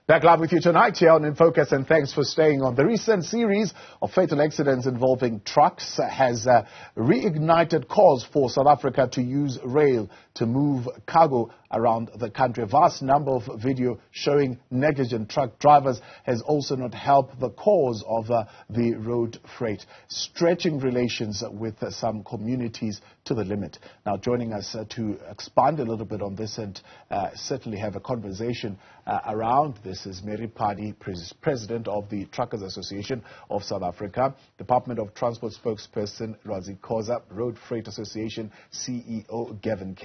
Back live with you tonight here on In Focus, and thanks for staying on. The recent series of fatal accidents involving trucks has reignited calls for South Africa to use rail to move cargo around the country. A vast number of video showing negligent truck drivers has also not helped the cause of the road freight, stretching relations with some communities to the limit. Now, joining us to expand a little bit on this and certainly have a conversation around this is Phadi, President of the Truckers Association of South Africa, Department of Transport Spokesperson Lwazi Khoza, Road Freight Association CEO Gavin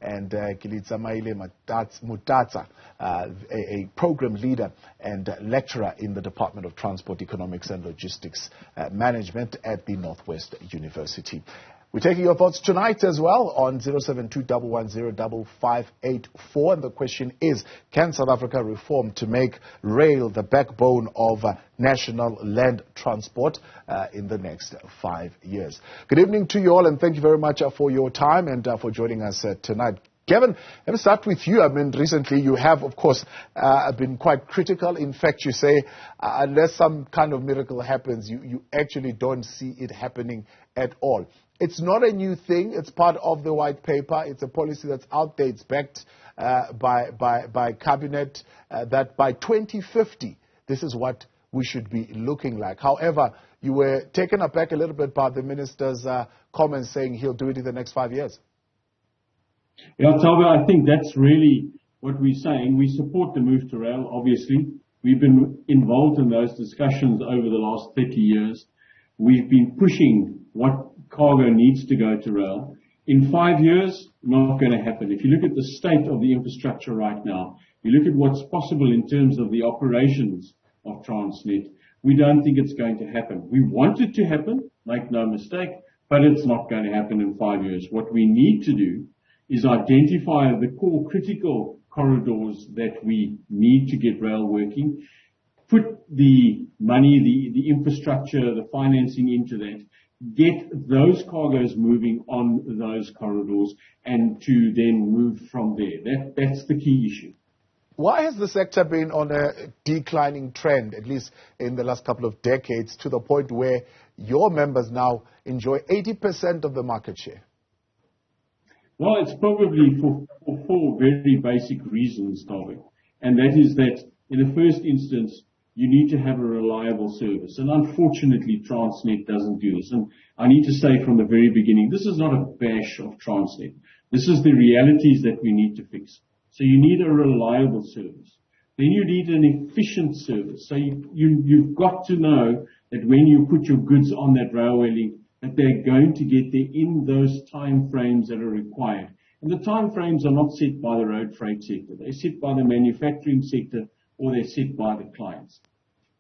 and Keletsamaile Motatsa, a program leader and lecturer in the Department of Transport, Economics and Logistics Management at the Northwest University. We're taking your thoughts tonight as well on 072-110-5584. And the question is, can South Africa reform to make rail the backbone of national land transport in the next 5 years? Good evening to you all, and thank you very much for your time and for joining us tonight. Gavin, let me start with you. I mean, recently you have, of course, been quite critical. In fact, you say unless some kind of miracle happens, you actually don't see it happening at all. It's not a new thing. It's part of the white paper. It's a policy that's out there. It's backed by cabinet that by 2050, this is what we should be looking like. However, you were taken aback a little bit by the minister's comments saying he'll do it in the next 5 years. Yeah, Talbot, I think that's really what we're saying. We support the move to rail, obviously. We've been involved in those discussions over the last 30 years. We've been pushing what cargo needs to go to rail. In 5 years, not going to happen. If you look at the state of the infrastructure right now, you look at what's possible in terms of the operations of Transnet, we don't think it's going to happen. We want it to happen, make no mistake, but it's not going to happen in 5 years. What we need to do is identify the core critical corridors that we need to get rail working, put the money, the infrastructure, the financing into that, get those cargoes moving on those corridors, and to then move from there. That's the key issue. Why has the sector been on a declining trend, at least in the last couple of decades, to the point where your members now enjoy 80% of the market share? Well, it's probably for four very basic reasons, Gavin. And that is that, in the first instance, you need to have a reliable service. And unfortunately, Transnet doesn't do this. And I need to say from the very beginning, this is not a bash of Transnet. This is the realities that we need to fix. So you need a reliable service. Then you need an efficient service. So you've got to know that when you put your goods on that railway link, that they're going to get there in those time frames that are required. And the time frames are not set by the road freight sector. They're set by the manufacturing sector, or they're set by the clients.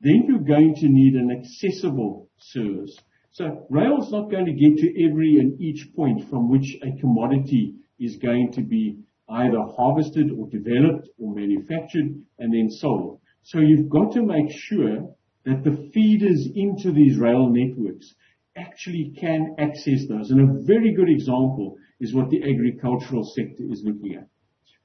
Then you're going to need an accessible service. So rail's not going to get to every and each point from which a commodity is going to be either harvested or developed or manufactured and then sold. So you've got to make sure that the feeders into these rail networks actually can access those. And a very good example is what the agricultural sector is looking at.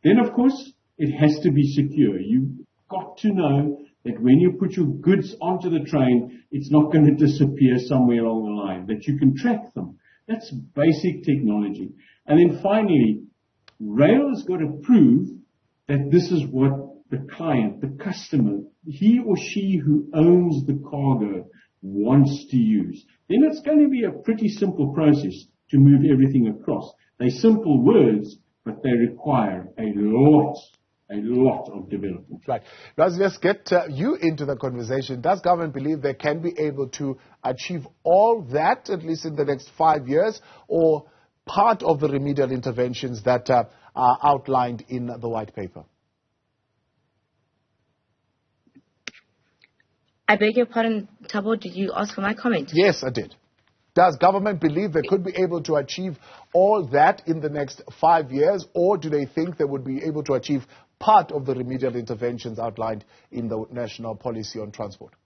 Then, of course, it has to be secure. You've got to know that when you put your goods onto the train, it's not going to disappear somewhere along the line, that you can track them. That's basic technology. And then finally, rail has got to prove that this is what the client, the customer, he or she who owns the cargo wants to use. Then it's going to be a pretty simple process to move everything across. They're simple words, but they require a lot of development. Right. Let's get you into the conversation. Does government believe they can be able to achieve all that, at least in the next 5 years, or part of the remedial interventions that are outlined in the white paper? I beg your pardon, Thabo, did you ask for my comment? Yes, I did. Does government believe they could be able to achieve all that in the next 5 years, or do they think they would be able to achieve part of the remedial interventions outlined in the national policy on transport?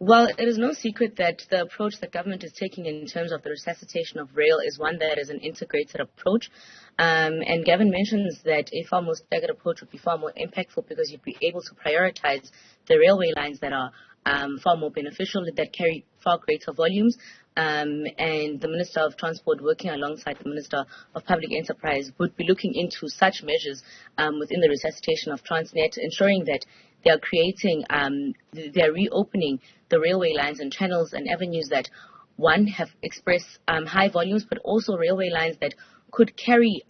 Well, it is no secret that the approach that government is taking in terms of the resuscitation of rail is one that is an integrated approach. And Gavin mentions that a far more staggered approach would be far more impactful because you'd be able to prioritize the railway lines that are far more beneficial, that carry far greater volumes. And the Minister of Transport, working alongside the Minister of Public Enterprise, would be looking into such measures within the resuscitation of Transnet, ensuring that they are creating, they are reopening the railway lines and channels and avenues that, one, have expressed high volumes, but also railway lines that could carry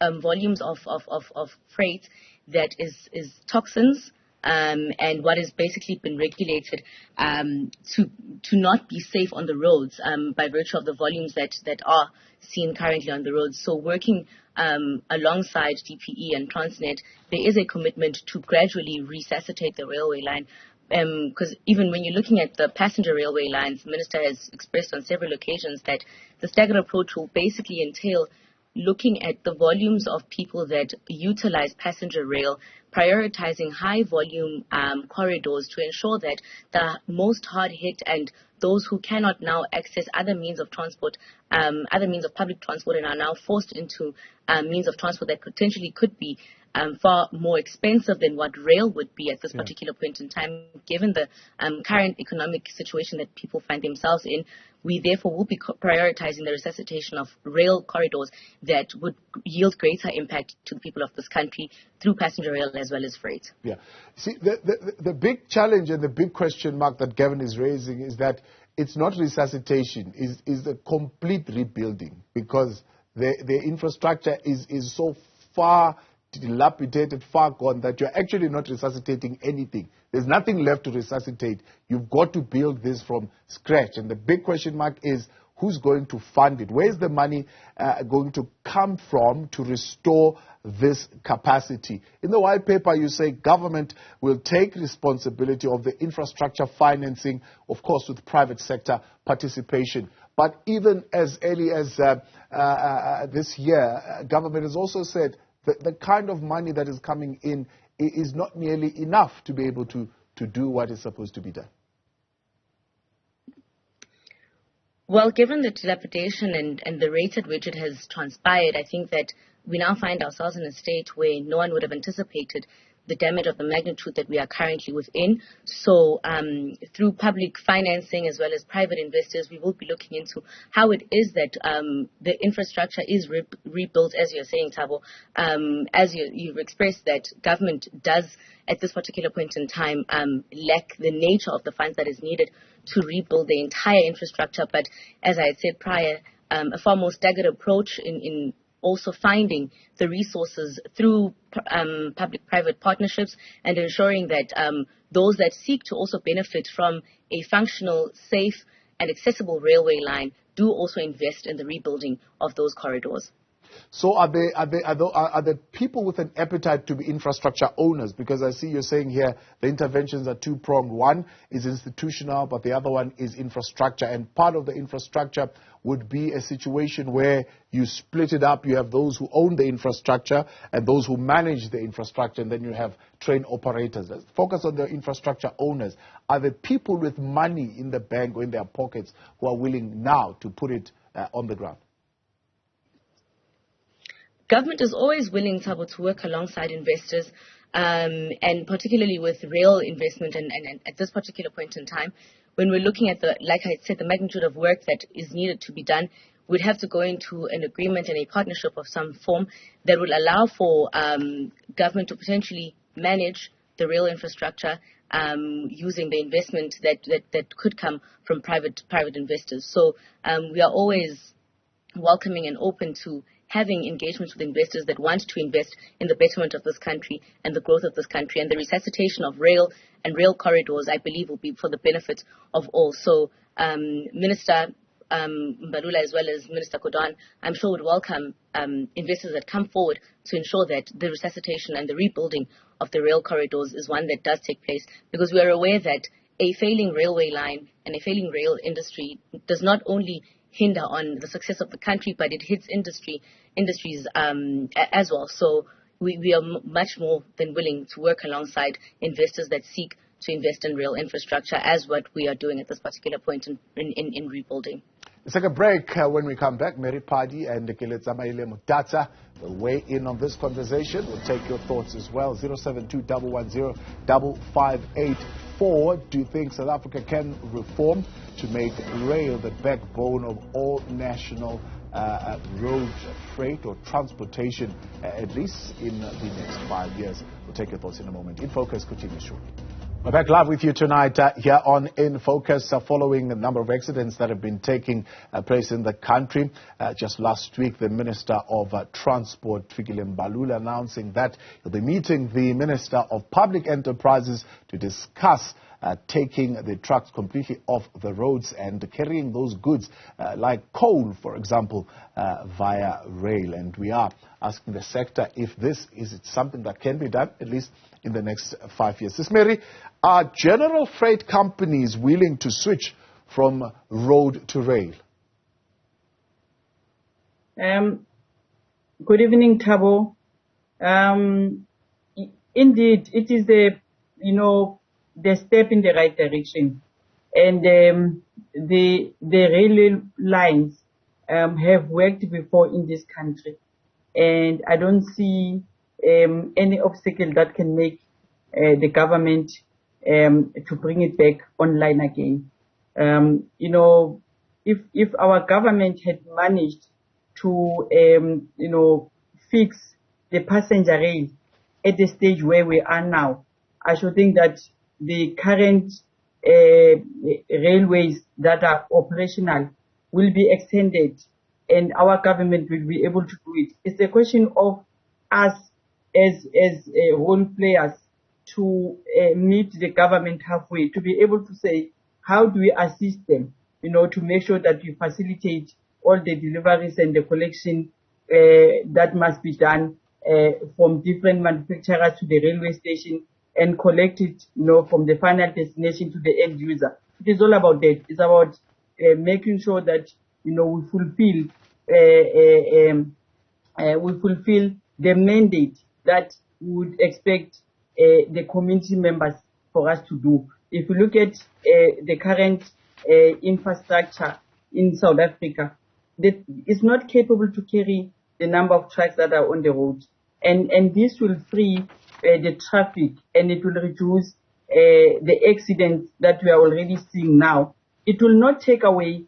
volumes of freight that is toxins, and what has basically been regulated to not be safe on the roads by virtue of the volumes that are seen currently on the roads. So working alongside DPE and Transnet, there is a commitment to gradually resuscitate the railway line. Because even when you're looking at the passenger railway lines, the Minister has expressed on several occasions that the staggered approach will basically entail looking at the volumes of people that utilize passenger rail, prioritizing high volume corridors to ensure that the most hard hit and those who cannot now access other means of transport, other means of public transport, and are now forced into means of transport that potentially could be far more expensive than what rail would be at this particular point in time, given the current economic situation that people find themselves in. We therefore will be prioritizing the resuscitation of rail corridors that would yield greater impact to the people of this country through passenger rail as well as freight. Yeah. See, the big challenge and the big question mark that Gavin is raising is that it's not resuscitation, is a complete rebuilding, because the infrastructure is so far dilapidated, far gone, that you're actually not resuscitating anything. There's nothing left to resuscitate. You've got to build this from scratch. And the big question mark is, who's going to fund it? Where's the money going to come from to restore this capacity? In the white paper, you say government will take responsibility of the infrastructure financing, of course, with private sector participation. But even as early as this year, government has also said that the kind of money that is coming in is not nearly enough to be able to do what is supposed to be done. Well, given the dilapidation and the rate at which it has transpired, I think that we now find ourselves in a state where no one would have anticipated the damage of the magnitude that we are currently within. So through public financing as well as private investors, we will be looking into how it is that the infrastructure is rebuilt, as you're saying, Thabo. As you've expressed that government does, at this particular point in time, lack the nature of the funds that is needed to rebuild the entire infrastructure. But as I had said prior, a far more staggered approach in also finding the resources through public-private partnerships and ensuring that those that seek to also benefit from a functional, safe and accessible railway line do also invest in the rebuilding of those corridors. So are there people with an appetite to be infrastructure owners? Because I see you're saying here the interventions are two-pronged. One is institutional, but the other one is infrastructure. And part of the infrastructure would be a situation where you split it up. You have those who own the infrastructure and those who manage the infrastructure, and then you have train operators. Let's focus on the infrastructure owners. Are there people with money in the bank or in their pockets who are willing now to put it on the ground? Government is always willing, Thabo, to work alongside investors, and particularly with rail investment. And at this particular point in time, when we're looking at like I said, the magnitude of work that is needed to be done, we'd have to go into an agreement and a partnership of some form that would allow for government to potentially manage the rail infrastructure using the investment that could come from private investors. So we are always welcoming and open to having engagements with investors that want to invest in the betterment of this country and the growth of this country. And the resuscitation of rail and rail corridors, I believe, will be for the benefit of all. So Minister Mbalula as well as Minister Kodan, I'm sure would welcome investors that come forward to ensure that the resuscitation and the rebuilding of the rail corridors is one that does take place, because we are aware that a failing railway line and a failing rail industry does not only hinder on the success of the country, but it hits industries as well. So we are much more than willing to work alongside investors that seek to invest in rail infrastructure, as what we are doing at this particular point in rebuilding. Let's take a break. When we come back, Mary Phadi and Keletsamaile Motatsa will weigh in on this conversation. We'll take your thoughts as well. 072-110-5584. Do you think South Africa can reform to make rail the backbone of all national road freight or transportation, at least in the next 5 years? We'll take your thoughts in a moment. In Focus continues shortly. We're back live with you tonight here on In Focus, following a number of accidents that have been taking place in the country. Just last week, the Minister of Transport, Fikile Mbalula, announcing that he'll be meeting the Minister of Public Enterprises to discuss taking the trucks completely off the roads and carrying those goods like coal, for example, via rail. And we are asking the sector if this is something that can be done, at least in the next 5 years. Ms. Mary, are general freight companies willing to switch from road to rail? Good evening, Thabo. Indeed, it is the step in the right direction, and the railway lines have worked before in this country, and I don't see any obstacle that can make the government to bring it back online again. If our government had managed to fix the passenger rail at the stage where we are now, I should think that the current railways that are operational will be extended and our government will be able to do it. It's a question of us as role players to meet the government halfway, to be able to say, how do we assist them, to make sure that we facilitate all the deliveries and the collection that must be done from different manufacturers to the railway station, and collect it, from the final destination to the end user. It is all about that. It's about making sure that, we fulfill the mandate that we would expect the community members for us to do. If you look at the current infrastructure in South Africa, that is not capable to carry the number of trucks that are on the road, and this will free the traffic, and it will reduce the accidents that we are already seeing now. It will not take away,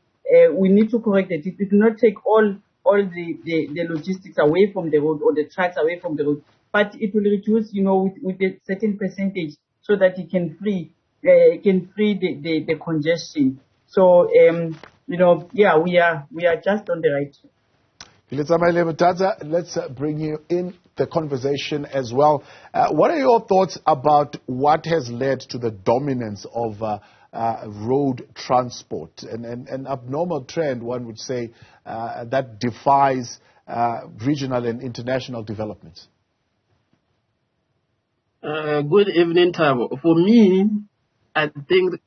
we need to correct it, it will not take all the logistics away from the road or the trucks away from the road, but it will reduce, with a certain percentage so that it can free the congestion. So, we are just on the right track. Keletsamaile Motatsa, let's bring you in the conversation as well. What are your thoughts about what has led to the dominance of road transport, an abnormal trend, one would say, that defies regional and international developments? Good evening, Thabo. For me, I think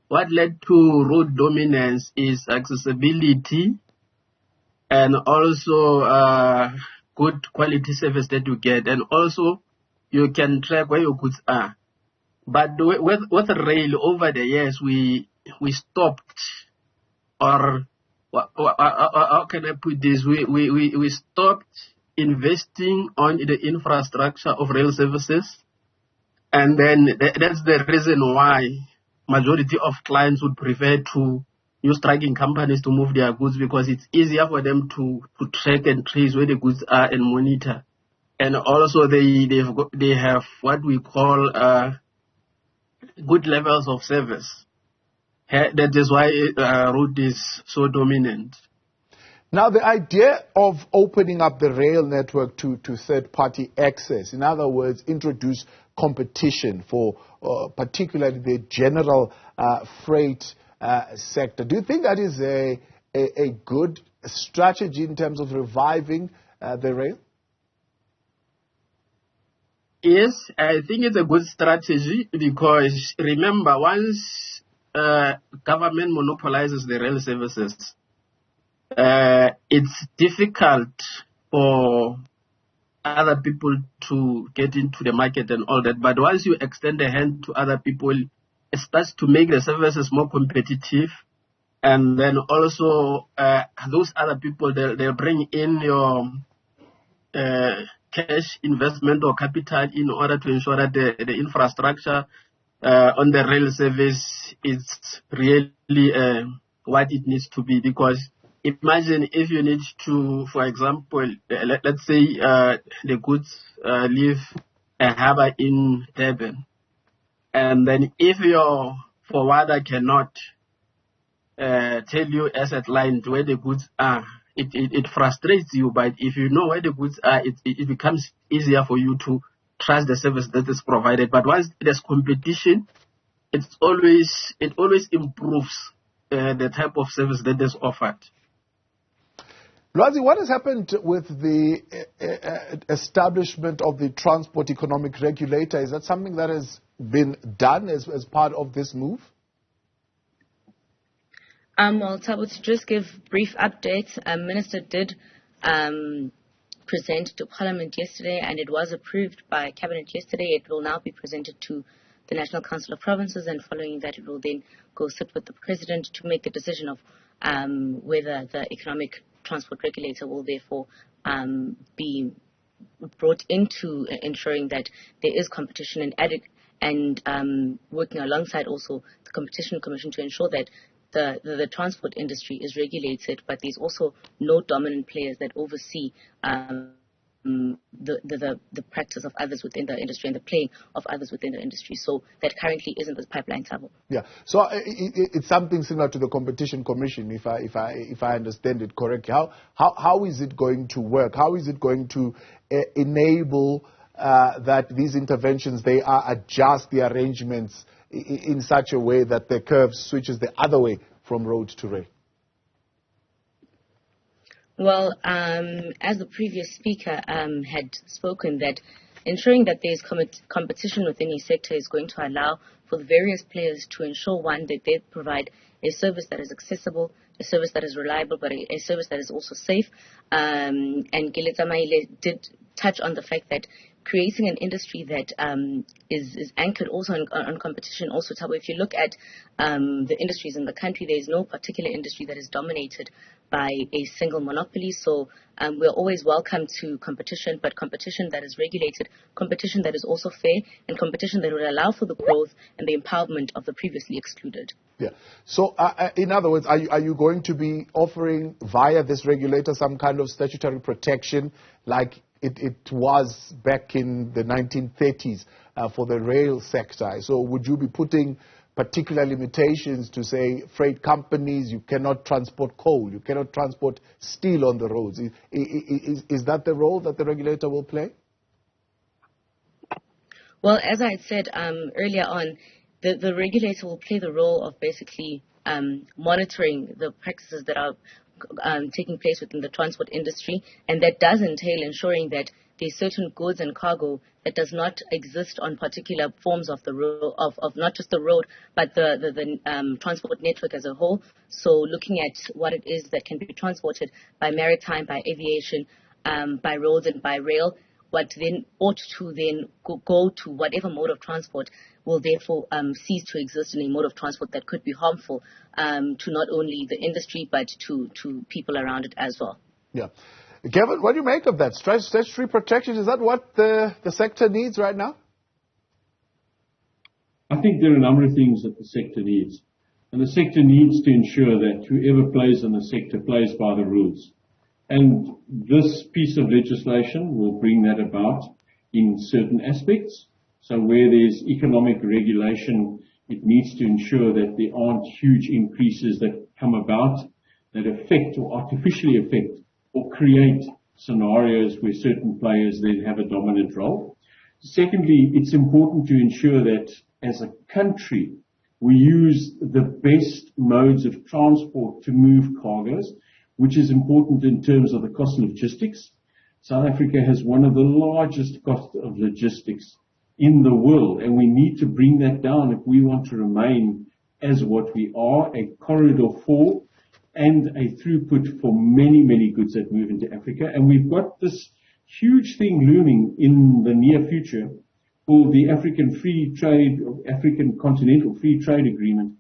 what led to road dominance is accessibility, and also good quality service that you get, and also you can track where your goods are. But with rail, over the years, we stopped, or how can I put this? We stopped investing on the infrastructure of rail services, and then that's the reason why majority of clients would prefer to use trucking companies to move their goods, because it's easier for them to track and trace where the goods are and monitor. And also they have what we call good levels of service. That is why road is so dominant. Now, the idea of opening up the rail network to third-party access, in other words, introduce competition for particularly the general freight sector. Do you think that is a good strategy in terms of reviving the rail? Yes, I think it's a good strategy, because remember, once government monopolizes the rail services, it's difficult for other people to get into the market and all that. But once you extend the hand to other people, it starts to make the services more competitive, And then also those other people, they'll bring in your cash investment or capital in order to ensure that the infrastructure on the rail service is really what it needs to be. Because imagine if you need to, for example, let's say the goods leave a harbor in Durban, and then if your forwarder cannot tell you asset line where the goods are, it frustrates you. But if you know where the goods are, it becomes easier for you to trust the service that is provided. But once there's competition, it always improves the type of service that is offered. Lwazi, what has happened with the establishment of the Transport Economic Regulator? Is that something that has been done as part of this move? Well, Thabo, to just give brief updates, Minister did present to Parliament yesterday, and it was approved by Cabinet yesterday. It will now be presented to the National Council of Provinces, and following that, it will then go sit with the President to make the decision of whether the Economic Transport Regulator will therefore be brought into ensuring that there is competition and working alongside also the Competition Commission to ensure that the transport industry is regulated, but there's also no dominant players that oversee the practice of others within the industry and the playing of others within the industry. So that currently isn't the pipeline, Thabo. Yeah. So it's something similar to the Competition Commission, if I understand it correctly. How is it going to work? How is it going to enable that these interventions, they adjust the arrangements in such a way that the curve switches the other way from road to rail? Well, as the previous speaker had spoken, that ensuring that there's competition within a sector is going to allow for the various players to ensure, one, that they provide a service that is accessible, a service that is reliable, but a service that is also safe. And Keletsamaile did touch on the fact that creating an industry that is anchored also on competition. Also, Thabo, if you look at the industries in the country, there is no particular industry that is dominated by a single monopoly. So we're always welcome to competition, but competition that is regulated, competition that is also fair, and competition that would allow for the growth and the empowerment of the previously excluded. Yeah. So, in other words, are you going to be offering via this regulator some kind of statutory protection like it was back in the 1930s for the rail sector? So would you be putting particular limitations to, say, freight companies? You cannot transport coal, you cannot transport steel on the roads. Is that the role that the regulator will play? Well, as I had said earlier on, the regulator will play the role of basically monitoring the practices that are taking place within the transport industry, and that does entail ensuring that there's certain goods and cargo that does not exist on particular forms of the road, of not just the road, but the transport network as a whole. So looking at what it is that can be transported by maritime, by aviation, by roads and by rail, what then ought to then go to whatever mode of transport will therefore cease to exist in a mode of transport that could be harmful to not only the industry but to people around it as well. Yeah. Gavin, what do you make of that? Statutory protection, is that what the sector needs right now? I think there are a number of things that the sector needs. And the sector needs to ensure that whoever plays in the sector plays by the rules. And this piece of legislation will bring that about in certain aspects. So where there's economic regulation, it needs to ensure that there aren't huge increases that come about that affect or artificially affect or create scenarios where certain players then have a dominant role. Secondly, it's important to ensure that as a country, we use the best modes of transport to move cargoes, which is important in terms of the cost of logistics. South Africa has one of the largest costs of logistics in the world, and we need to bring that down if we want to remain as what we are, a corridor for and a throughput for many, many goods that move into Africa. And we've got this huge thing looming in the near future called the African Free Trade, or African Continental Free Trade Agreement.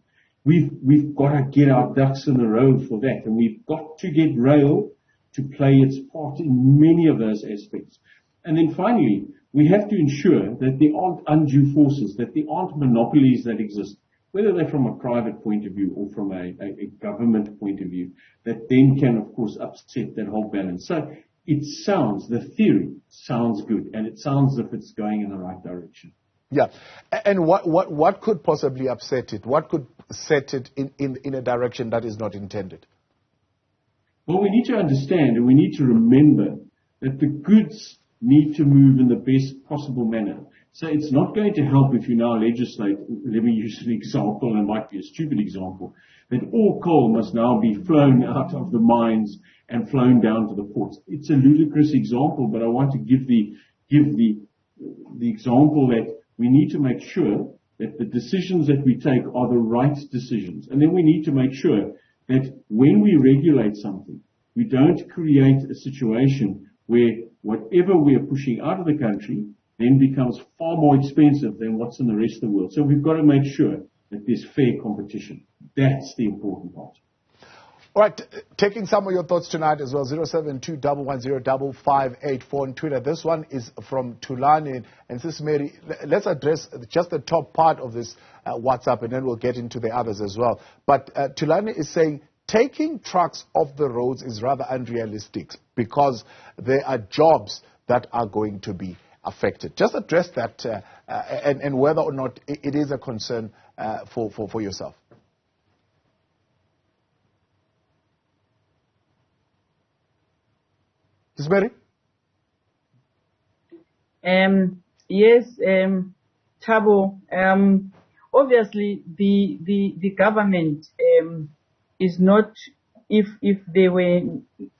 we've got to get our ducks in a row for that, and we've got to get rail to play its part in many of those aspects. And then finally, we have to ensure that there aren't undue forces, that there aren't monopolies that exist, whether they're from a private point of view or from a government point of view, that then can, of course, upset that whole balance. So the theory sounds good, and it sounds as if it's going in the right direction. Yeah. And what could possibly upset it? What could set it in a direction that is not intended? Well, we need to understand and we need to remember that the goods need to move in the best possible manner. So it's not going to help if you now legislate, let me use an example, and it might be a stupid example, that all coal must now be flown out of the mines and flown down to the ports. It's a ludicrous example, but I want to give the example that we need to make sure that the decisions that we take are the right decisions. And then we need to make sure that when we regulate something, we don't create a situation where whatever we are pushing out of the country then becomes far more expensive than what's in the rest of the world. So we've got to make sure that there's fair competition. That's the important part. All right, taking some of your thoughts tonight as well, 072-110-5584 on Twitter. This one is from Tulani. And Sis Mary, let's address just the top part of this WhatsApp, and then we'll get into the others as well. But Tulani is saying, taking trucks off the roads is rather unrealistic because there are jobs that are going to be affected. Just address that and whether or not it is a concern for yourself. Ms. Mary? Yes, Thabo. Obviously, the government is not, if they were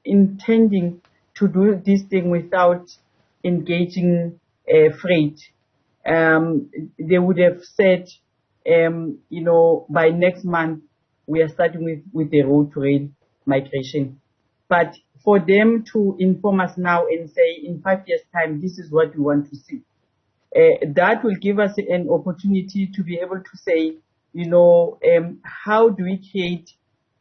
intending to do this thing without engaging freight, they would have said, by next month we are starting with the road to rail migration. But for them to inform us now and say in 5 years' time, this is what we want to see, that will give us an opportunity to be able to say, how do we create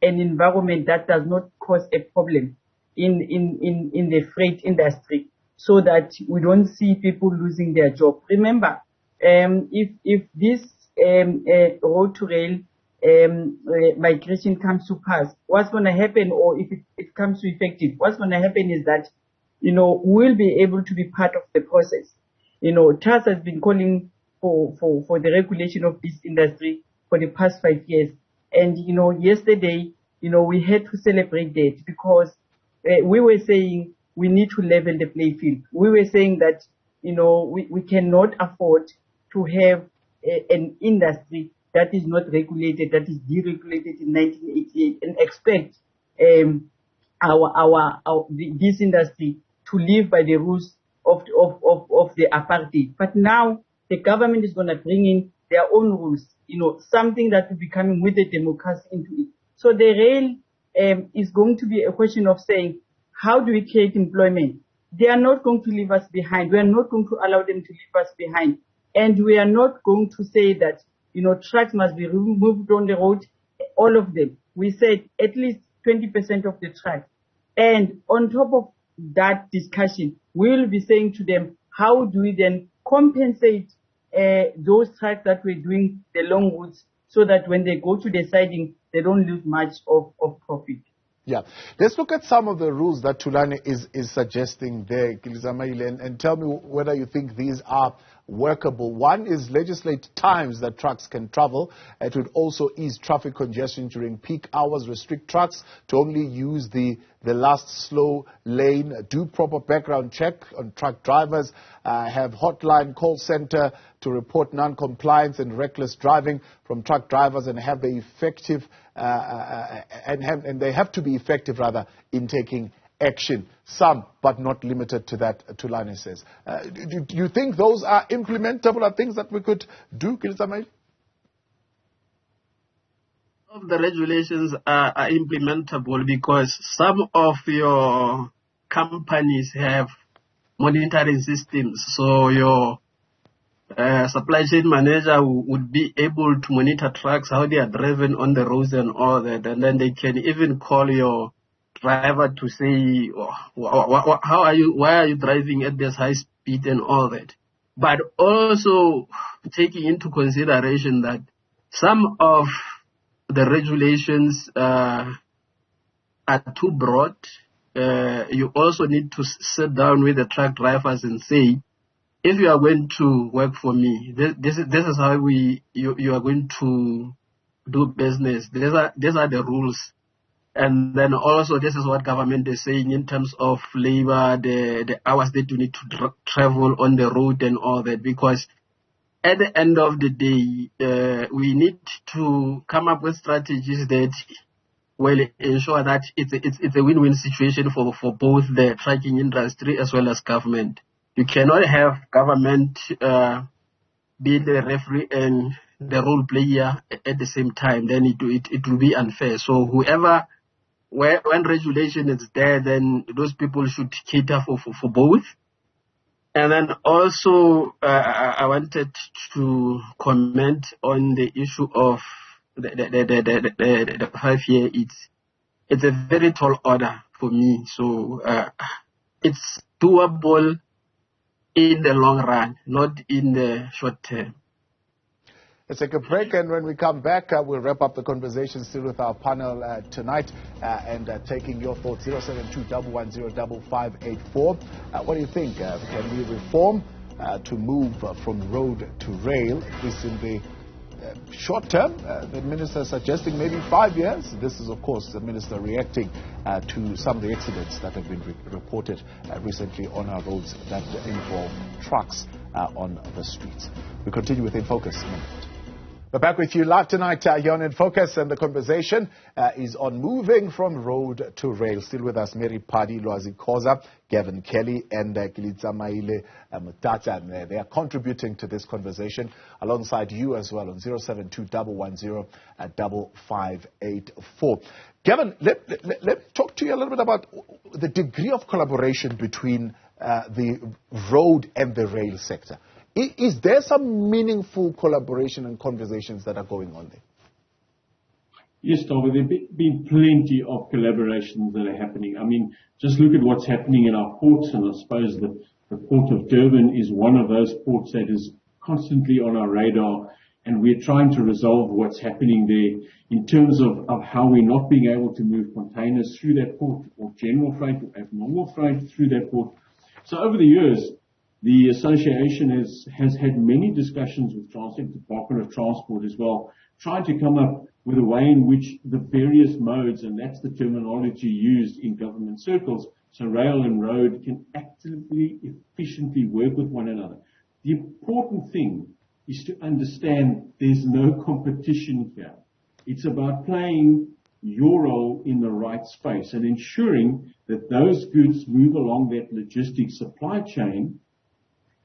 an environment that does not cause a problem in the freight industry, so that we don't see people losing their job. Remember, if this road to rail migration comes to pass, what's going to happen, or if it comes to effective, what's going to happen is that, we'll be able to be part of the process. TAS has been calling for the regulation of this industry for the past 5 years. And, yesterday, we had to celebrate that because we were saying we need to level the playing field. We were saying that, we cannot afford to have an industry that is not regulated, that is deregulated in 1988, and expect this industry to live by the rules of the apartheid. But now the government is going to bring in their own rules, something that will be coming with the democracy into it. So the rail is going to be a question of saying, how do we create employment? They are not going to leave us behind. We are not going to allow them to leave us behind. And we are not going to say that, trucks must be removed on the road, all of them. We said at least 20% of the trucks. And on top of that discussion, we will be saying to them, how do we then compensate those trucks that were doing the long routes so that when they go to the siding, they don't lose much of profit. Yeah. Let's look at some of the rules that Tulani is suggesting there, Keletsamaile, and tell me whether you think these are workable. One is legislate times that trucks can travel. It would also ease traffic congestion during peak hours, restrict trucks to only use the last slow lane, do proper background check on truck drivers, have hotline call center to report non-compliance and reckless driving from truck drivers, and have the effective and they have to be effective rather in taking action. Some, but not limited to that, Tulani says. Do you think those are implementable, are things that we could do, Keletsamaile? Of the regulations are implementable because some of your companies have monitoring systems. So your supply chain manager would be able to monitor trucks, how they are driven on the roads and all that. And then they can even call your driver to say, why are you driving at this high speed and all that. But also taking into consideration that some of the regulations are too broad. You also need to sit down with the truck drivers and say, if you are going to work for me, this is how you are going to do business. These are the rules. And then also this is what government is saying in terms of labor, the hours that you need to travel on the road and all that. Because at the end of the day, we need to come up with strategies that will ensure that it's a win-win situation for both the trucking industry as well as government. You cannot have government being the referee and the role player at the same time. Then it will be unfair. So when regulation is there, then those people should cater for both. And then also, I wanted to comment on the issue of the 5 year. It's a very tall order for me. So it's doable in the long run, not in the short term. Let's take a break, and when we come back, we'll wrap up the conversation still with our panel tonight and taking your thoughts. 072-110-5584. What do you think? Can we reform to move from road to rail, at least in the short term? The minister suggesting maybe 5 years. This is, of course, the minister reacting to some of the accidents that have been reported recently on our roads that involve trucks on the streets. We continue with In Focus in a minute. We're back with you live tonight here on In Focus, and the conversation is on moving from road to rail. Still with us, Mary, Phadi, Lwazi, Khoza, Gavin, Kelly, and Keletsamaile, Motatsa. And they are contributing to this conversation alongside you as well on 072-110-5584. Gavin, let's talk to you a little bit about the degree of collaboration between the road and the rail sector. Is there some meaningful collaboration and conversations that are going on there? Yes, David, there have been plenty of collaborations that are happening. I mean, just look at what's happening in our ports, and I suppose the port of Durban is one of those ports that is constantly on our radar, and we're trying to resolve what's happening there in terms of how we're not being able to move containers through that port, or general freight or abnormal freight through that port. So over the years, the association has had many discussions with Transnet, Department of Transport as well, trying to come up with a way in which the various modes, and that's the terminology used in government circles, so rail and road, can actively, efficiently work with one another. The important thing is to understand there's no competition here. It's about playing your role in the right space and ensuring that those goods move along that logistics supply chain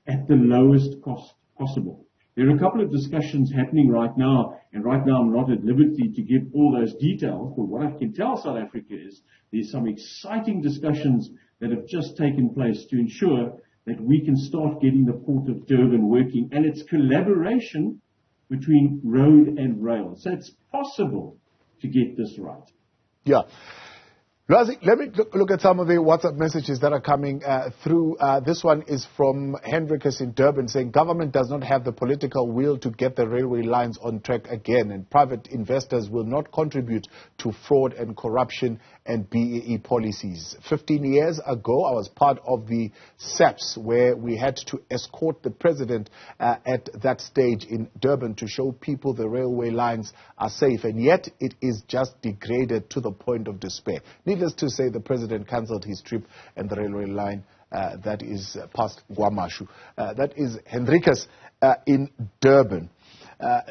at the lowest cost possible. There are a couple of discussions happening right now, and right now I'm not at liberty to give all those details, but what I can tell South Africa is there's some exciting discussions that have just taken place to ensure that we can start getting the Port of Durban working, and it's collaboration between road and rail. So it's possible to get this right. Yeah. Lwazi, let me look at some of the WhatsApp messages that are coming through. This one is from Hendrikus in Durban saying government does not have the political will to get the railway lines on track again, and private investors will not contribute to fraud and corruption and BEE policies. 15 years ago, I was part of the SAPS where we had to escort the president at that stage in Durban to show people the railway lines are safe, and yet it is just degraded to the point of despair. Needless to say, the president cancelled his trip and the railway line that is past Guamashu. That is Hendrikus in Durban.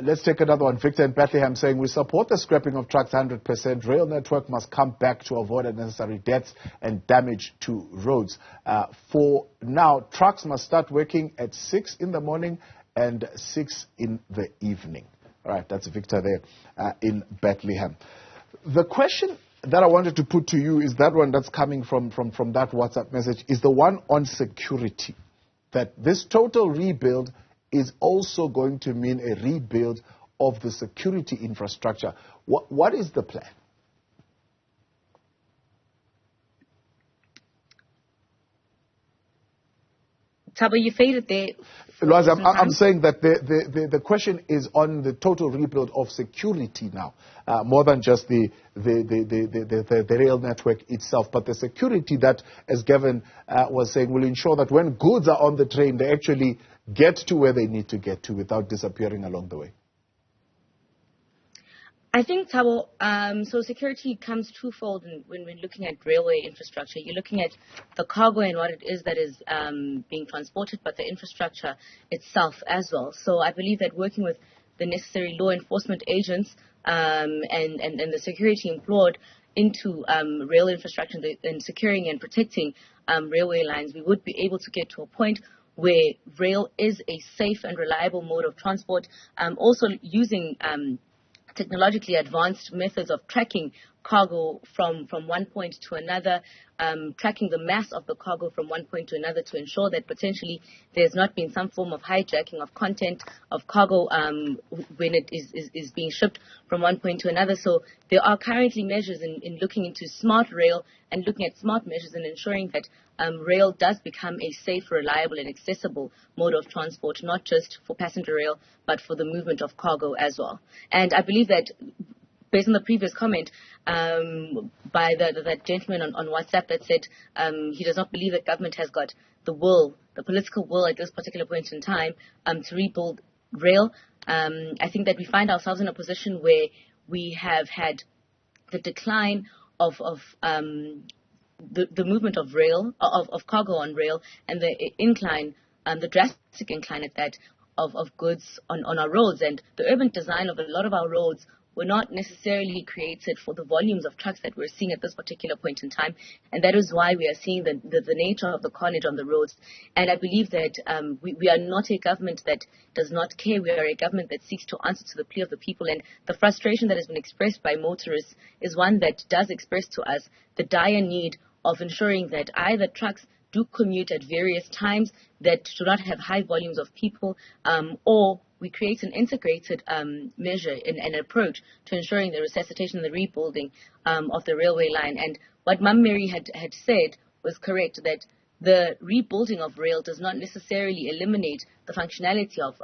Let's take another one. Victor in Bethlehem saying, we support the scrapping of trucks 100%. Rail network must come back to avoid unnecessary deaths and damage to roads. For now, trucks must start working at 6 in the morning and 6 in the evening. All right, that's Victor there in Bethlehem. The question that I wanted to put to you is that one that's coming from that WhatsApp message, is the one on security. That this total rebuild is also going to mean a rebuild of the security infrastructure. What is the plan? Thabo, you faded there. Lwazi, I'm saying that the question is on the total rebuild of security now, more than just the rail network itself, but the security that, as Gavin was saying, will ensure that when goods are on the train, they actually get to where they need to get to without disappearing along the way. I think, Thabo, so security comes twofold when we're looking at railway infrastructure. You're looking at the cargo and what it is that is being transported, but the infrastructure itself as well. So I believe that working with the necessary law enforcement agents and the security employed into rail infrastructure and securing and protecting railway lines, we would be able to get to a point where rail is a safe and reliable mode of transport, also using technologically advanced methods of tracking cargo from one point to another, tracking the mass of the cargo from one point to another to ensure that potentially there's not been some form of hijacking of content of cargo when it is being shipped from one point to another. So there are currently measures in looking into smart rail and looking at smart measures in ensuring that rail does become a safe, reliable and accessible mode of transport, not just for passenger rail, but for the movement of cargo as well. And I believe that based on the previous comment by that gentleman on WhatsApp that said he does not believe that government has got the will, the political will at this particular point in time to rebuild rail, I think that we find ourselves in a position where we have had the decline of the movement of rail, of cargo on rail, and the incline, the drastic incline at that, of goods on our roads. And the urban design of a lot of our roads were not necessarily created for the volumes of trucks that we're seeing at this particular point in time. And that is why we are seeing the nature of the carnage on the roads. And I believe that we are not a government that does not care. We are a government that seeks to answer to the plea of the people. And the frustration that has been expressed by motorists is one that does express to us the dire need of ensuring that either trucks do commute at various times that do not have high volumes of people, or we create an integrated measure and an approach to ensuring the resuscitation and the rebuilding of the railway line. And what Mam Mary had said was correct, that the rebuilding of rail does not necessarily eliminate the functionality of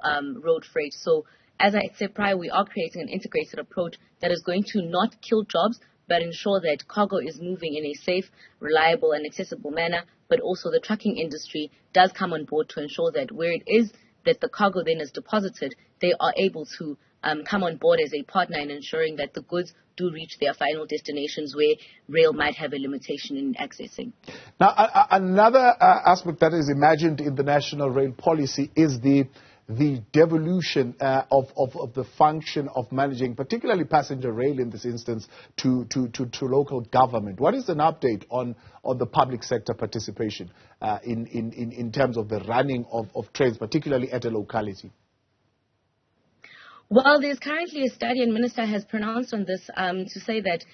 road freight. So as I said prior, we are creating an integrated approach that is going to not kill jobs, but ensure that cargo is moving in a safe, reliable and accessible manner, but also the trucking industry does come on board to ensure that where it is that the cargo then is deposited, they are able to come on board as a partner in ensuring that the goods do reach their final destinations where rail might have a limitation in accessing. Now, another aspect that is imagined in the national rail policy is the devolution of the function of managing, particularly passenger rail in this instance, to local government. What is an update on the public sector participation in terms of the running of trains, particularly at a locality? Well, there's currently a study, and Minister has pronounced on this to say that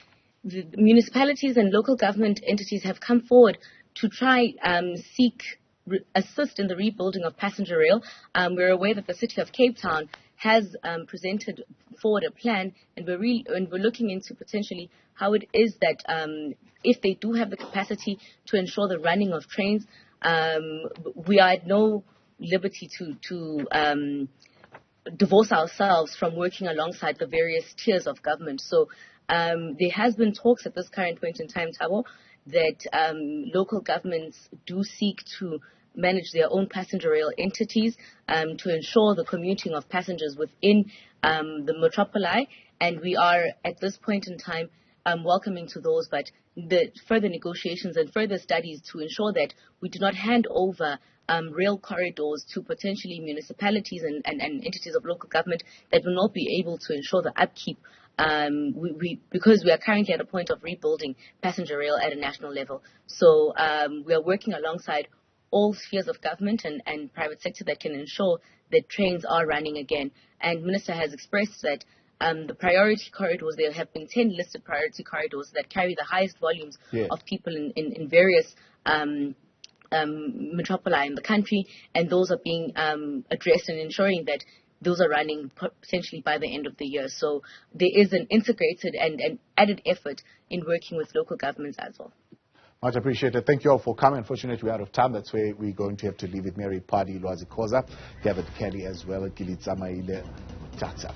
the municipalities and local government entities have come forward to try assist in the rebuilding of passenger rail. We're aware that the city of Cape Town has presented forward a plan, and we're looking into potentially how it is that if they do have the capacity to ensure the running of trains, we are at no liberty to divorce ourselves from working alongside the various tiers of government. So there has been talks at this current point in time, Thabo, that local governments do seek to manage their own passenger rail entities to ensure the commuting of passengers within the metropoli. And we are, at this point in time, welcoming to those, but the further negotiations and further studies to ensure that we do not hand over rail corridors to potentially municipalities and entities of local government that will not be able to ensure the upkeep because we are currently at a point of rebuilding passenger rail at a national level. So we are working alongside all spheres of government and private sector that can ensure that trains are running again. And Minister has expressed that the priority corridors, there have been 10 listed priority corridors that carry the highest volumes of people in various metropoli in the country, and those are being addressed and ensuring that those are running potentially by the end of the year. So there is an integrated and an added effort in working with local governments as well. Much appreciated. Thank you all for coming. Unfortunately, we're out of time. That's where we're going to have to leave it. Mary, Phadi, Lwazi, Khoza, Gavin, Kelly as well, Keletsamaile, Motatsa.